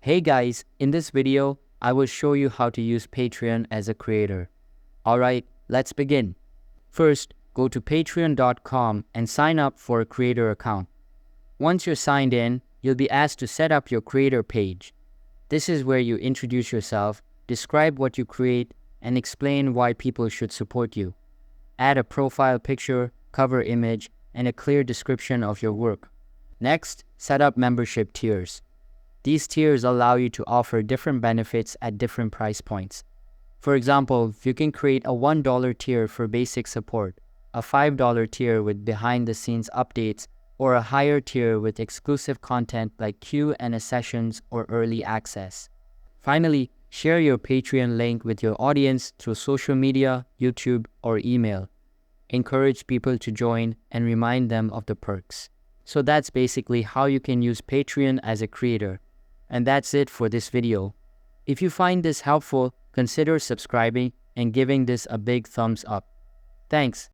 Hey guys, in this video, I will show you how to use Patreon as a creator. Alright, let's begin. First, go to patreon.com and sign up for a creator account. Once you're signed in, you'll be asked to set up your creator page. This is where you introduce yourself, describe what you create, and explain why people should support you. Add a profile picture, cover image, and a clear description of your work. Next, set up membership tiers. These tiers allow you to offer different benefits at different price points. For example, you can create a $1 tier for basic support, a $5 tier with behind-the-scenes updates, or a higher tier with exclusive content like Q&A sessions or early access. Finally, share your Patreon link with your audience through social media, YouTube, or email. Encourage people to join and remind them of the perks. So that's basically how you can use Patreon as a creator. And that's it for this video. If you find this helpful, consider subscribing and giving this a big thumbs up. Thanks.